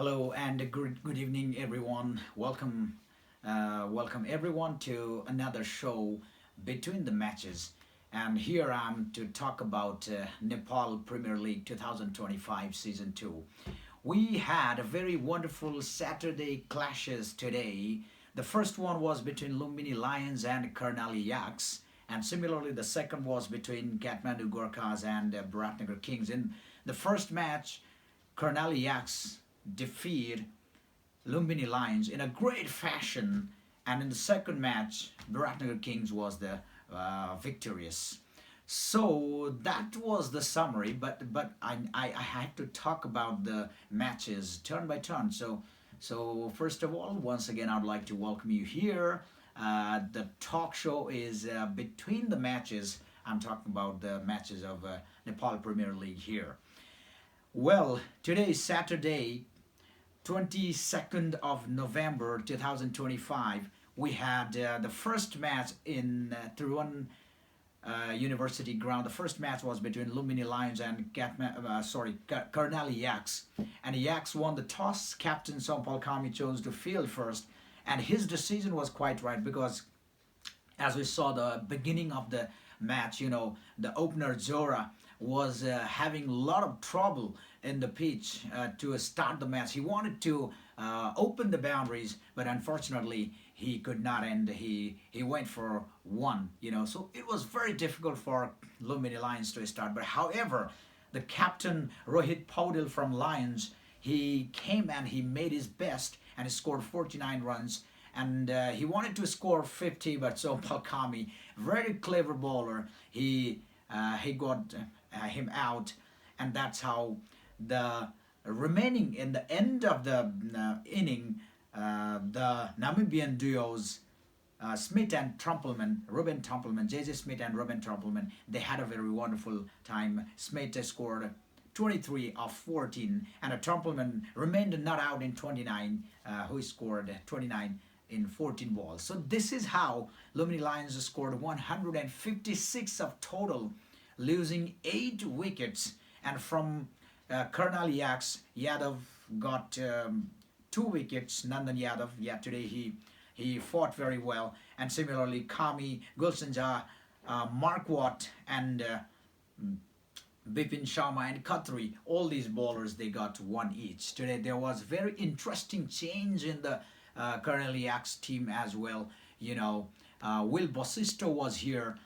Hello and good evening, everyone. Welcome everyone to another show between the matches. And here I'm to talk about Nepal Premier League 2025 Season 2. We had a very wonderful Saturday clashes today. The first one was between Lumbini Lions and Karnali Yaks, and similarly the second was between Kathmandu Gorkhas and Birendra Kings. In the first match, Karnali Yaks defeat Lumbini Lions in a great fashion, and in the second match, Birendra Kings was the victorious. So that was the summary, but I had to talk about the matches turn by turn. So first of all, once again, I'd like to welcome you here. The talk show is between the matches. I'm talking about the matches of Nepal Premier League here. Well, today is Saturday, 22nd of November 2025. We had the first match in Tiruvan University ground. The first match was between Lumbini Lions and Karnali Yaks. And Yaks won the toss. Captain Sompal Kami chose to field first. And his decision was quite right because as we saw the beginning of the match, the opener Zora was having a lot of trouble in the pitch to start the match. He wanted to open the boundaries, but unfortunately he could not, and he went for one. So it was very difficult for Lumbini Lions to start. But however, the captain Rohit Paudil from Lions, he came and he made his best and he scored 49 runs. And he wanted to score 50, but so Palkami, very clever bowler, he got him out, and that's how the remaining in the end of the inning, the Namibian duos Smith and Ruben Trumpelman, JJ Smith and Ruben Trumpelman, they had a very wonderful time. Smith scored 23 of 14, and Trumpelman remained not out in 29, who scored 29 in 14 balls. So this is how Lumbini Lions scored 156 of total, losing 8 wickets. And from Karnali Yaks, Yadav got 2 wickets. Nandan Yadav, today he fought very well. And similarly, Kami, Gulsanja, Mark Watt, and Bipin Sharma and Khatri, all these bowlers, they got 1 each. Today there was very interesting change in the Karnali Yaks team as well. Will Bosisto was here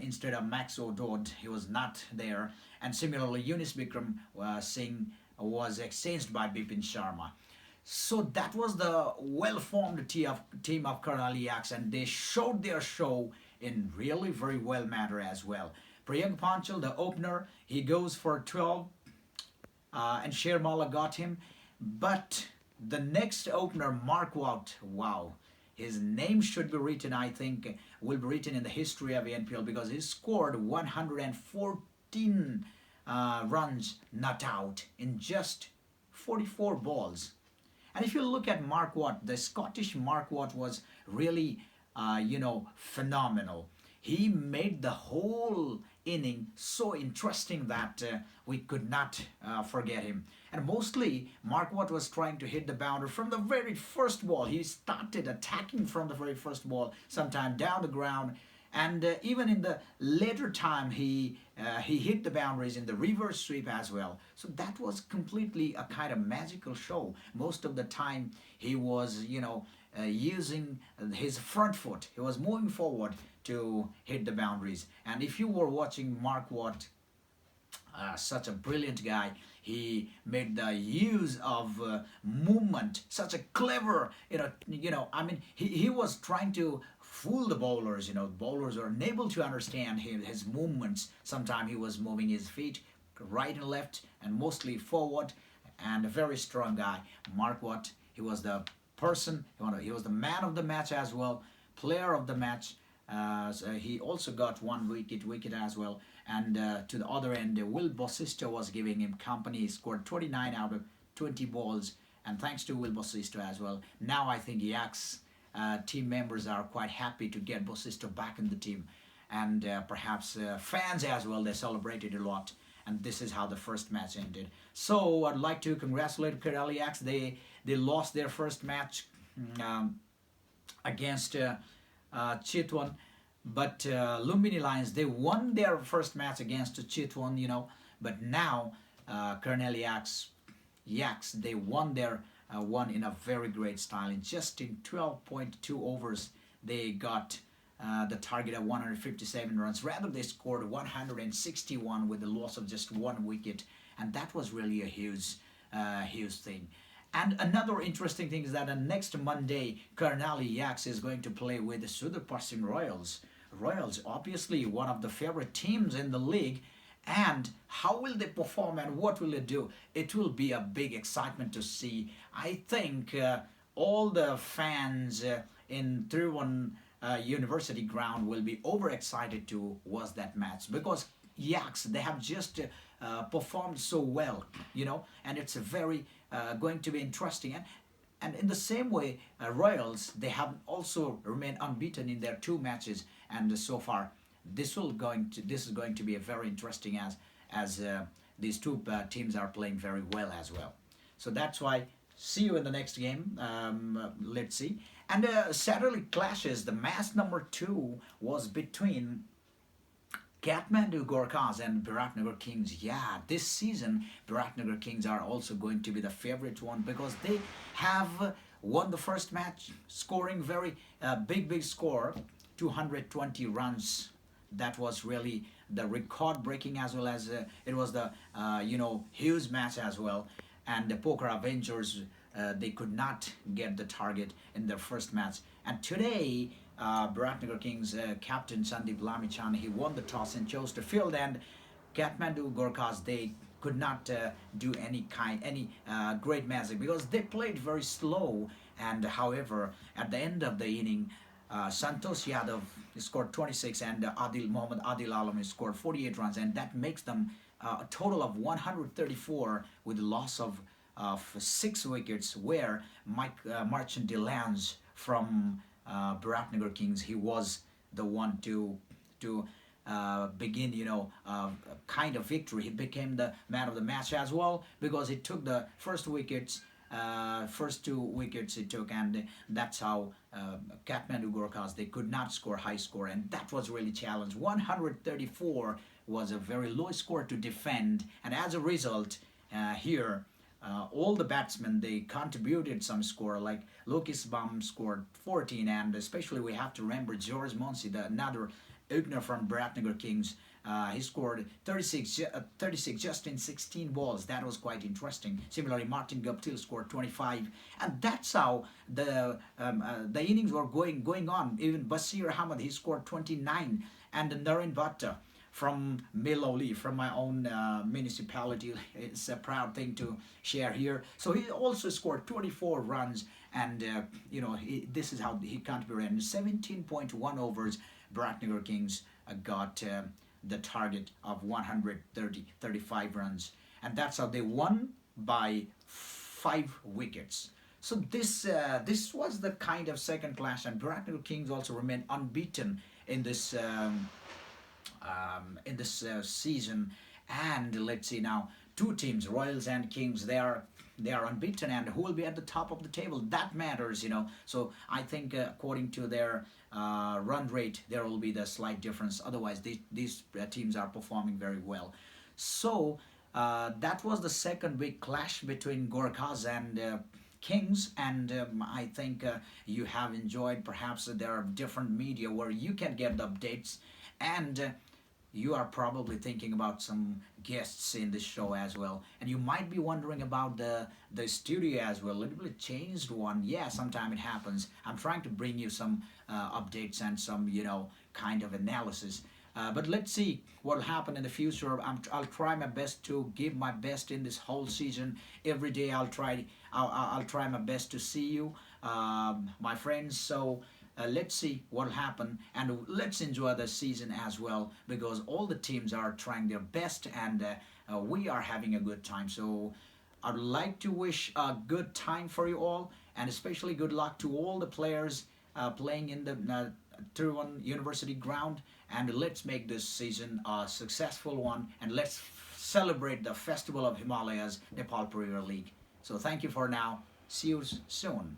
instead of Max O'Dodd. He was not there. And similarly, Yunis Bikram Singh was exchanged by Bipin Sharma. So that was the well-formed team of Karnali Yaks, and they showed their show in really very well manner as well. Priyank Panchal, the opener, he goes for 12, and Shermala got him. But the next opener, Mark Watt, wow, his name should be written, I think, will be written in the history of NPL because he scored 114 runs not out in just 44 balls. And if you look at Mark Watt, the Scottish Mark Watt was really, phenomenal. He made the whole inning so interesting that we could not forget him. And mostly, Mark Watt was trying to hit the boundary from the very first ball. He started attacking from the very first ball, sometime down the ground. And even in the later time, he hit the boundaries in the reverse sweep as well. So that was completely a kind of magical show. Most of the time, he was, using his front foot. He was moving forward to hit the boundaries. And if you were watching Mark Watt, such a brilliant guy, he made the use of movement, such a clever, he was trying to fool the bowlers. Bowlers are unable to understand his movements. Sometimes he was moving his feet right and left and mostly forward, and a very strong guy. Mark Watt, he was the person, he was the man of the match as well, player of the match. So he also got 1 wicket as well. And to the other end, Will Bosisto was giving him company. He scored 29 out of 20 balls, and thanks to Will Bosisto as well. Now I think Yaks team members are quite happy to get Bosisto back in the team, and perhaps fans as well. They celebrated a lot. and this is how the first match ended. So I'd like to congratulate Lions Yaks. They lost their first match um, against Chitwan, but Lumbini Lions, they won their first match against Chitwan, but now Yaks, they won their one in a very great style. In 12.2 overs, they got the target of 157 runs. Rather, they scored 161 with the loss of just one wicket, and that was really a huge thing. And another interesting thing is that next Monday, Lions Yaks is going to play with the Sudhir Pasim Royals. Royals, obviously one of the favorite teams in the league. And how will they perform and what will they do? It will be a big excitement to see. I think all the fans in Trivandrum University ground will be overexcited to watch that match, because Yaks, they have just performed so well, and it's a very going to be interesting. And in the same way, Royals, they have also remained unbeaten in their two matches, and so far this is going to be a very interesting, as these two teams are playing very well as well. So that's why, see you in the next game. Let's see. And Saturday clashes. The match number 2 was between Kathmandu Gorkhas and Birendra Kings. Yeah, this season Birendra Kings are also going to be the favorite one, because they have won the first match, scoring very big score, 220 runs. That was really the record breaking, as well as it was the huge match as well. And the Poker Avengers, they could not get the target in their first match. And today, Birendra Kings captain Sandeep Lamichan, he won the toss and chose to field. And Kathmandu Gorkhas, they could not do any great magic, because they played very slow. And however, at the end of the inning, Santosh Yadav scored 26, and Mohammad Adil Alam scored 48 runs, and that makes them a total of 134 with the loss of 6 wickets, where Mike Marchand Delange from Birendra Kings, he was the one to begin, kind of victory. He became the man of the match as well, because he took the first 2 wickets he took, and that's how Kathmandu Gorkhas, they could not score high score, and that was really challenged. 134 was a very low score to defend, and as a result, here all the batsmen, they contributed some score, like Lokis Bam scored 14, and especially we have to remember George Monsi, another opener from Birendra Kings. He scored 36 just in 16 balls. That was quite interesting. Similarly, Martin Guptill scored 25, and that's how the innings were going on. Even Basir Ahmad, he scored 29, and Naren Bhatta from Miloli, from my own municipality, it's a proud thing to share here. So he also scored 24 runs, and this is how he contributed. In 17.1 overs, Birendra Kings got the target of 135 runs, and that's how they won by 5 wickets. So this was the kind of second clash, and Birendra Kings also remained unbeaten in this season. And let's see now, 2 teams, Royals and Kings, they are unbeaten, and who will be at the top of the table, that matters. So I think according to their run rate, there will be the slight difference. Otherwise, these teams are performing very well. So that was the second big clash between Gorkhas and Kings, and I think you have enjoyed. Perhaps there are different media where you can get the updates, and you are probably thinking about some guests in this show as well, and you might be wondering about the studio as well. A little bit changed one. Yeah, sometime it happens. I'm trying to bring you some updates and some kind of analysis. But let's see what will happen in the future. I'll try my best to give my best in this whole season. Every day I'll try my best to see you, my friends. So let's see what will happen, and let's enjoy the season as well, because all the teams are trying their best, and we are having a good time. So I'd like to wish a good time for you all, and especially good luck to all the players playing in the Trivandrum University ground, and let's make this season a successful one, and let's celebrate the Festival of Himalayas, Nepal Premier League. So thank you for now. See you soon.